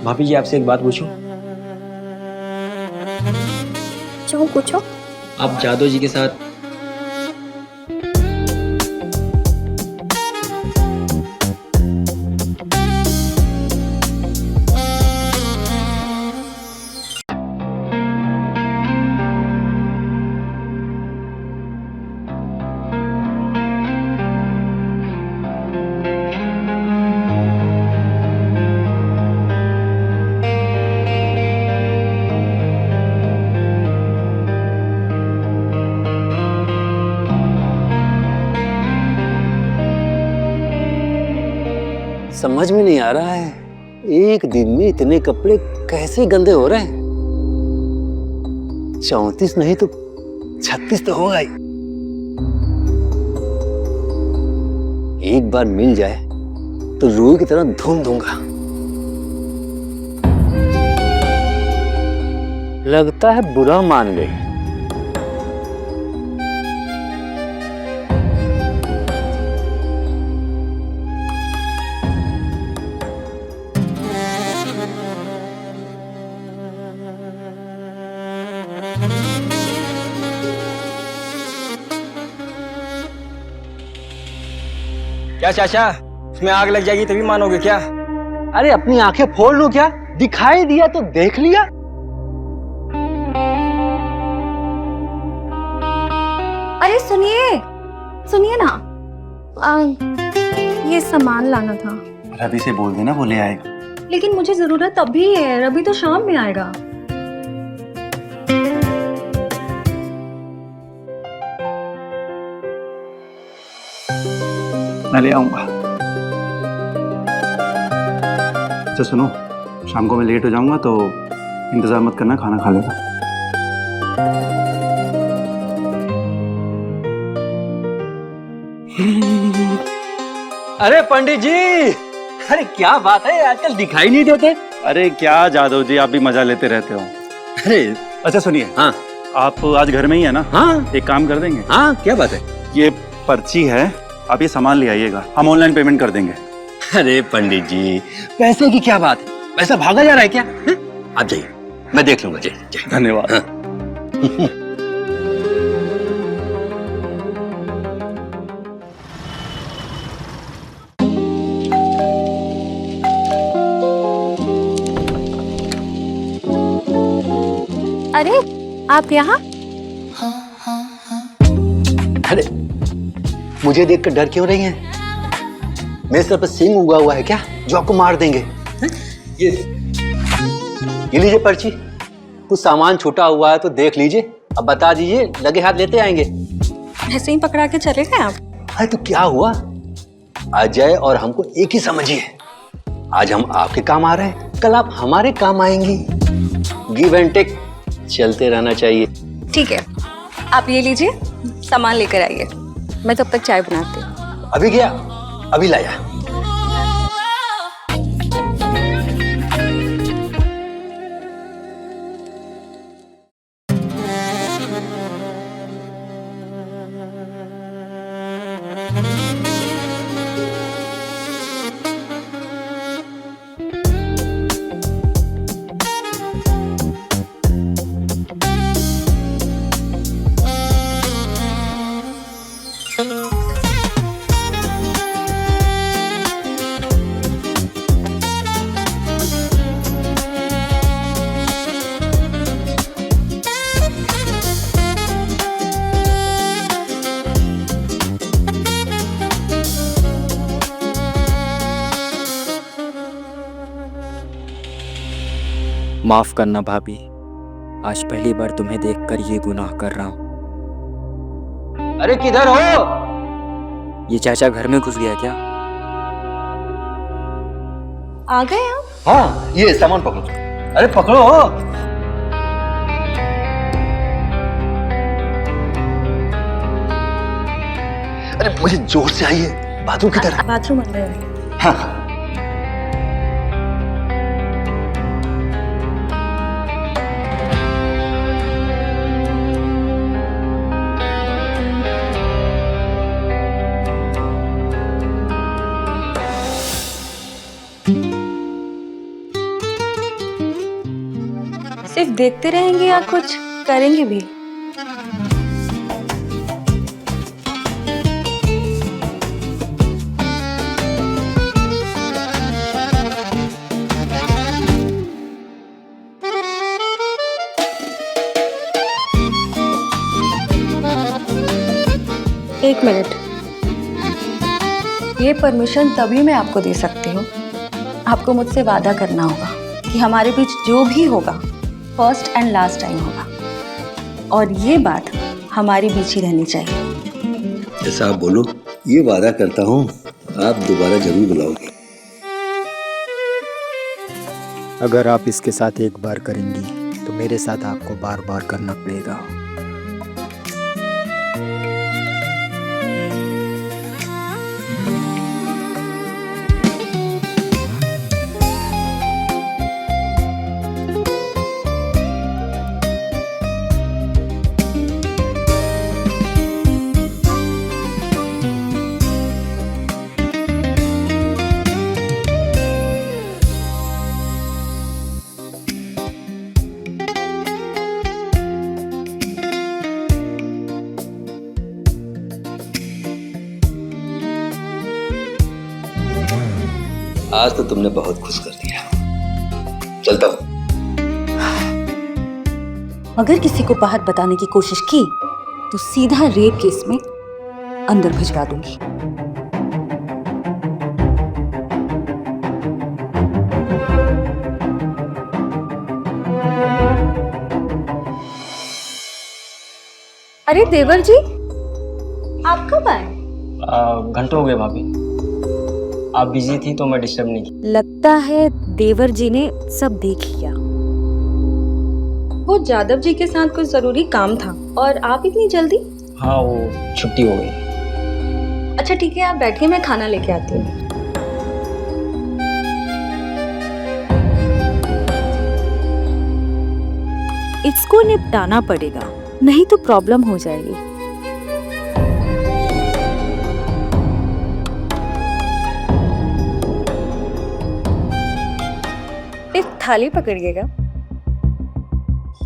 भाभी जी आपसे एक बात पूछूं? जो पूछो। आप जादव जी के साथ समझ में नहीं आ रहा है, एक दिन में इतने कपड़े कैसे गंदे हो रहे हैं। 34 नहीं तो 36 तो होगा ही। एक बार मिल जाए तो रूई की तरह धूम दूंगा। लगता है बुरा मान गई। क्या चाचा, उसमें आग लग जाएगी तभी मानोगे क्या? अरे अपनी आंखें फोड़ लो क्या, दिखाई दिया तो देख लिया। अरे सुनिए सुनिए ना, ये सामान लाना था। रवि से बोल देना, वो ले आएगा। लेकिन मुझे जरूरत अभी है, रवि तो शाम में आएगा। मैं ले आऊंगा। अच्छा सुनो, शाम को मैं लेट हो जाऊंगा तो इंतजार मत करना, खाना खा लेना। अरे पंडित जी, अरे क्या बात है, आजकल दिखाई नहीं देते। अरे क्या जादव जी, आप भी मजा लेते रहते हो। अरे अच्छा सुनिए, हाँ आप आज घर में ही है ना? हाँ एक काम कर देंगे, हाँ, क्या बात है? ये पर्ची है, आप ये सामान ले आइएगा, हम ऑनलाइन पेमेंट कर देंगे। अरे पंडित जी, पैसे की क्या बात है, पैसा भागा जा रहा है क्या? है? आप जाइए, मैं देख लूंगा। जाइए। धन्यवाद। हाँ। अरे आप यहाँ? अरे मुझे देखकर डर क्यों रही हैं? मेरे सर पर सींग उगा हुआ है क्या जो आपको मार देंगे? हैं? ये लीजिए पर्ची, कुछ सामान छूटा हुआ है तो देख लीजिए, अब बता दीजिए, लगे हाथ लेते आएंगे। ऐसे ही पकड़ा के चले गए आप? अरे तो क्या हुआ, अजय और हमको एक ही समझिए। आज हम आपके काम आ रहे हैं, कल आप हमारे काम आएंगी। गिव एंड टेक चलते रहना चाहिए। ठीक है, आप ये लीजिए, सामान लेकर आइए, मैं तब तक चाय बनाती हूँ। अभी गया, अभी लाया। माफ करना भाभी, आज पहली बार तुम्हें देखकर ये गुनाह कर रहा हूँ। अरे किधर हो? ये चाचा घर में घुस गया क्या? आ गए आप? हाँ, ये सामान पकड़ो। अरे पकड़ो। अरे मुझे जोर से आइए, बाथरूम किधर है? बाथरूम अंदर है। हाँ। सिर्फ देखते रहेंगे या कुछ करेंगे भी? एक मिनट, ये परमिशन तभी मैं आपको दे सकती हूँ, आपको मुझसे वादा करना होगा कि हमारे बीच जो भी होगा फर्स्ट एंड लास्ट टाइम होगा, और ये बात हमारे बीच ही रहनी चाहिए। जैसा आप बोलो, ये वादा करता हूँ आप दोबारा जरूर बुलाओगे। अगर आप इसके साथ एक बार करेंगी तो मेरे साथ आपको बार बार करना पड़ेगा। आज तो तुमने बहुत खुश कर दिया, चलता हूँ। अगर किसी को बाहर बताने की कोशिश की तो सीधा रेप केस में अंदर भिजवा दूंगी। अरे देवर जी, आप कब आए? घंटों हो गए भाभी, आप बिजी थी तो मैं डिस्टर्ब नहीं की। लगता है देवर जी ने सब देख लिया। वो जादव जी के साथ कुछ जरूरी काम था, और आप इतनी जल्दी? हाँ, वो छुट्टी हो गई। अच्छा ठीक है, आप बैठिए, मैं खाना लेके आती हूँ। इसको निपटाना पड़ेगा, नहीं तो प्रॉब्लम हो जाएगी। एक थाली पकड़िएगा।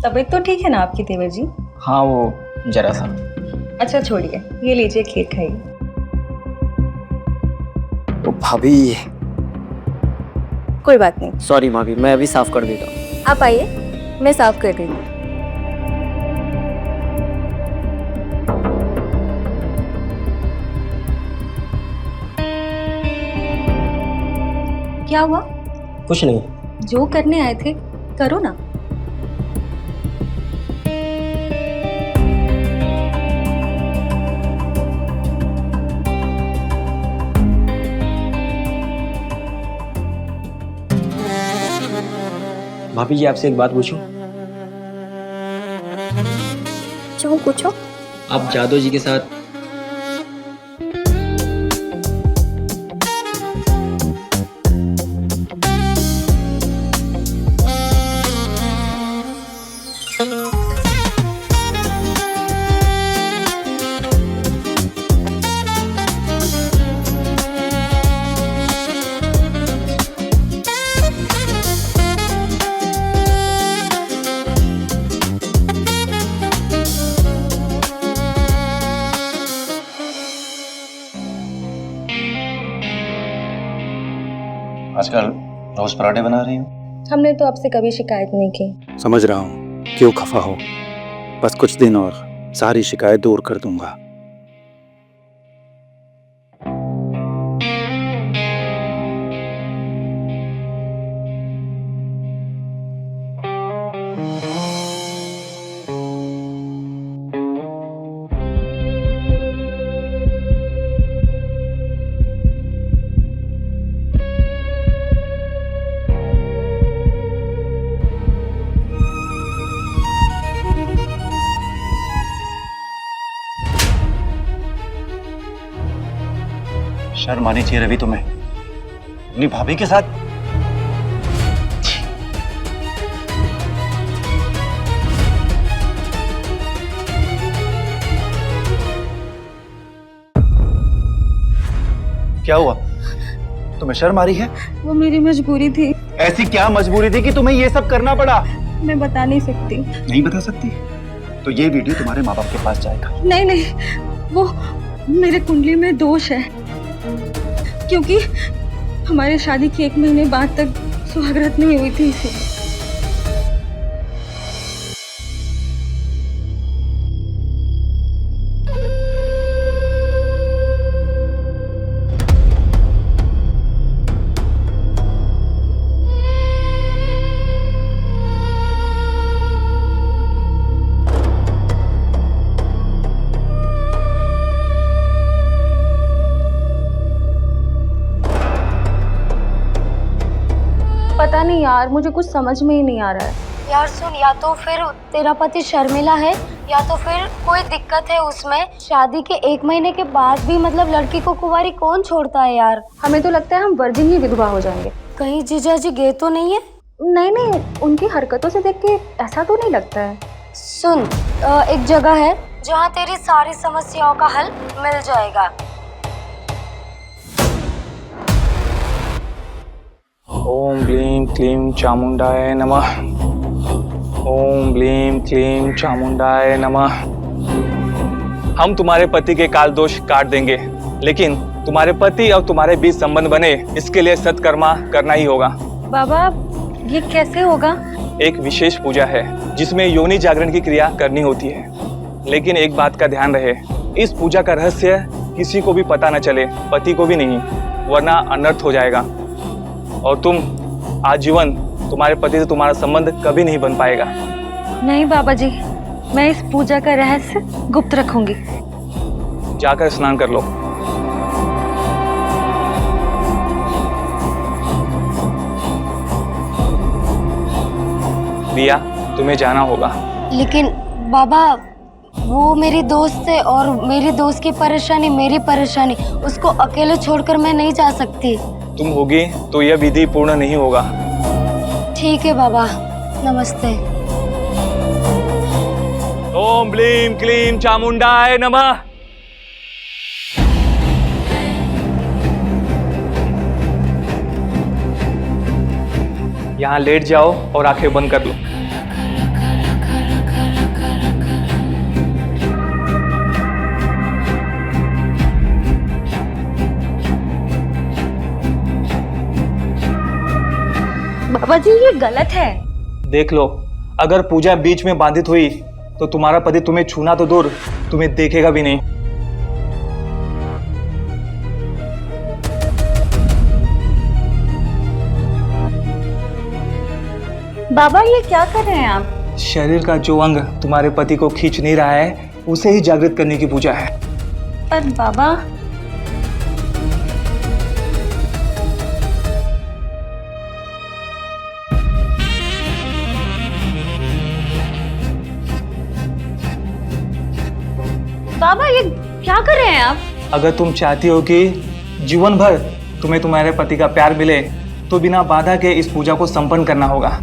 तबीयत तो ठीक है ना आपकी देवर जी? हाँ, वो जरा सा। अच्छा छोड़िए, ये लीजिए, खीर खाइए। तो भाभी, कोई बात नहीं, सॉरी भाभी, मैं अभी साफ कर देता हूँ। आप आइए, मैं साफ कर देंगी। क्या हुआ? कुछ नहीं। जो करने आए थे करो ना। भाभी जी, आपसे एक बात पूछूं? जो पूछो। आप जादव जी के साथ आजकल रोज पराठे बना रही हो? हमने तो आपसे कभी शिकायत नहीं की। समझ रहा हूँ क्यों खफा हो, बस कुछ दिन और सारी शिकायत दूर कर दूंगा। शर्म आनी चाहिए रवि तुम्हें, अपनी भाभी के साथ। क्या हुआ, तुम्हें शर्म आ रही है? वो मेरी मजबूरी थी। ऐसी क्या मजबूरी थी कि तुम्हें ये सब करना पड़ा? मैं बता नहीं सकती। नहीं बता सकती तो ये वीडियो तुम्हारे माँ बाप के पास जाएगा। नहीं नहीं, वो मेरे कुंडली में दोष है, क्योंकि हमारे शादी के 1 महीने बाद तक सुहागरात नहीं हुई थी इसे। पता नहीं यार, मुझे कुछ समझ में ही नहीं आ रहा है। यार सुन, या तो फिर तेरा पति शर्मिला है या तो फिर कोई दिक्कत है उसमें। शादी के 1 महीने के बाद भी मतलब लड़की को कुंवारी कौन छोड़ता है यार। हमें तो लगता है हम वर्जिन ही विधवा हो जाएंगे। कहीं जीजाजी गए तो नहीं है? नहीं नहीं, उनकी हरकतों से देख के ऐसा तो नहीं लगता है। सुन, एक जगह है जहाँ तेरी सारी समस्याओं का हल मिल जाएगा। ओम ब्लीं क्लीं चामुंडाय नमः। ओम ब्लीं क्लीं चामुंडाय नमः। हम तुम्हारे पति के काल दोष काट देंगे, लेकिन तुम्हारे पति और तुम्हारे बीच संबंध बने, इसके लिए सत्कर्मा करना ही होगा। बाबा, ये कैसे होगा? एक विशेष पूजा है जिसमें योनि जागरण की क्रिया करनी होती है, लेकिन एक बात का ध्यान रहे, इस पूजा का रहस्य किसी को भी पता न चले, पति को भी नहीं, वरना अनर्थ हो जाएगा और तुम आजीवन तुम्हारे पति से तुम्हारा संबंध कभी नहीं बन पाएगा। नहीं बाबा जी, मैं इस पूजा का रहस्य गुप्त रखूंगी। जाकर स्नान कर लो। दिया, तुम्हें जाना होगा। लेकिन बाबा, वो मेरी दोस्त है और मेरी दोस्त की परेशानी मेरी परेशानी, उसको अकेले छोड़कर मैं नहीं जा सकती। तुम होगी तो यह विधि पूर्ण नहीं होगा। ठीक है बाबा, नमस्ते। ओम ब्लीं क्लीं चामुंडाय नमः। यहाँ लेट जाओ और आंखें बंद कर लो। बाबा जी, ये गलत है। देख लो, अगर पूजा बीच में बाधित हुई तो तुम्हारा पति तुम्हें छूना तो दूर, तुम्हें देखेगा भी नहीं। बाबा, ये क्या कर रहे हैं आप? शरीर का जो अंग तुम्हारे पति को खींच नहीं रहा है, उसे ही जागृत करने की पूजा है। पर बाबा, बाबा ये क्या कर रहे हैं आप? अगर तुम चाहती हो कि जीवन भर तुम्हें तुम्हारे पति का प्यार मिले, तो बिना बाधा के इस पूजा को संपन्न करना होगा।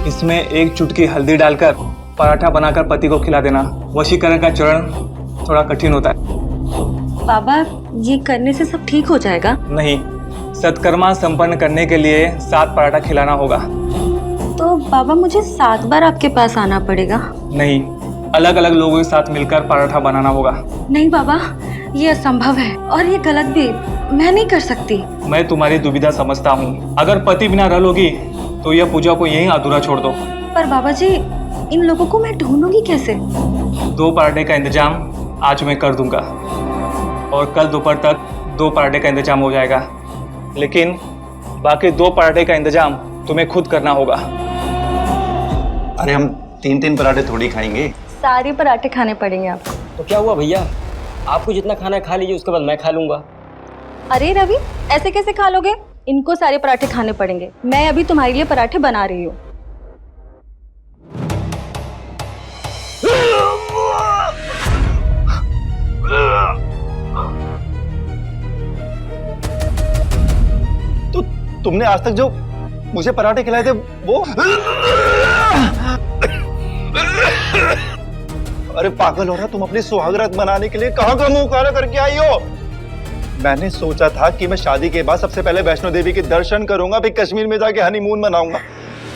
इसमें 1 चुटकी हल्दी डालकर पराठा बनाकर पति को खिला देना। वशीकरण का चरण थोड़ा कठिन होता है। बाबा, ये करने से सब ठीक हो जाएगा? नहीं, सत्कर्मा संपन्न करने के लिए 7 पराठा खिलाना होगा। तो बाबा, मुझे 7 बार आपके पास आना पड़ेगा? नहीं, अलग अलग लोगों के साथ मिलकर पराठा बनाना होगा। नहीं बाबा, ये असंभव है और ये गलत भी, मैं नहीं कर सकती। मैं तुम्हारी दुविधा समझता हूँ। अगर पति बिना रह लोगी तो यह पूजा को यहीं अधूरा छोड़ दो। पर बाबा जी, इन लोगों को मैं ढूंढूंगी कैसे? 2 पराठे का इंतजाम आज मैं कर दूंगा और कल दोपहर तक 2 पराठे का इंतजाम हो जाएगा, लेकिन बाकी 2 पराठे का इंतजाम तुम्हें खुद करना होगा। अरे हम 3-3 पराठे थोड़ी खाएंगे। सारे पराठे खाने पड़ेंगे आपको। तो क्या हुआ भैया, आपको जितना खाना है खा लीजिए, उसके बाद मैं खा लूंगा। अरे रवि, ऐसे कैसे खा लोगे? इनको सारे पराठे खाने पड़ेंगे। मैं अभी तुम्हारे लिए पराठे बना रही हूँ। तो तुमने आज तक जो मुझे पराठे खिलाए थे वो? अरे पागल हो रहा, तुम अपनी सुहागरात मनाने के लिए कहाँ का मुंह काला करके आई हो? मैंने सोचा था कि मैं शादी के बाद सबसे पहले वैष्णो देवी के दर्शन करूंगा, फिर कश्मीर में जाके हनीमून मनाऊंगा।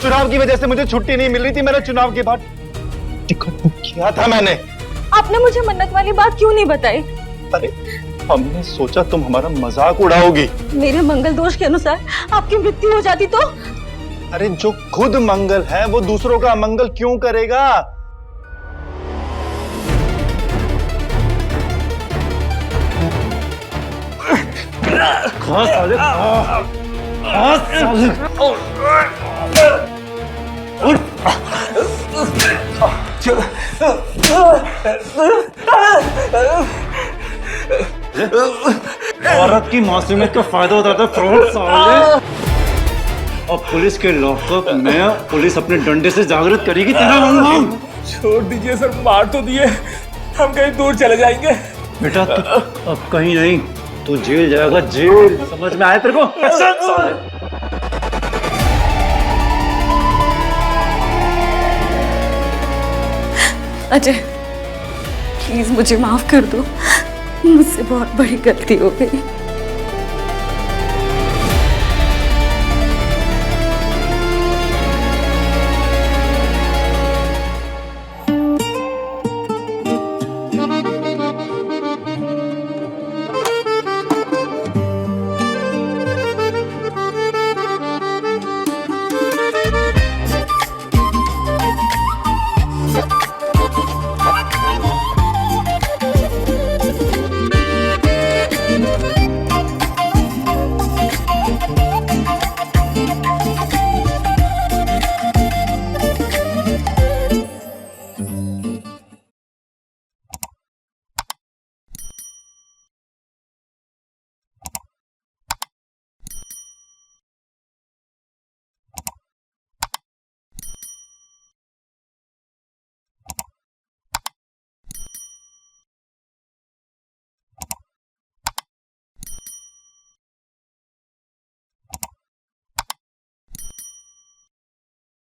चुनाव की वजह से मुझे छुट्टी नहीं मिल रही थी। मैंने चुनाव के बाद टिकट बुक किया था मैंने। आपने मुझे मन्नत वाली बात क्यों नहीं बताई? अरे हमने सोचा तुम हमारा मजाक उड़ाओगी। मेरे मंगल दोष के अनुसार आपकी मृत्यु हो जाती तो? अरे जो खुद मंगल है वो दूसरों का अमंगल क्यों करेगा? औरत की मासूमियत का फायदा उठाता है फ्रॉड साले। और पुलिस के लॉकअप में पुलिस अपने डंडे से जागृत करेगी तेरा नाम। छोड़ दीजिए सर, मार तो दिए, हम कहीं दूर चले जाएंगे। बेटा तू अब कहीं नहीं, तू जेल जाएगा, जेल। समझ में आया तेरे को? अजय, प्लीज मुझे माफ कर दो, मुझसे बहुत बड़ी गलती हो गई।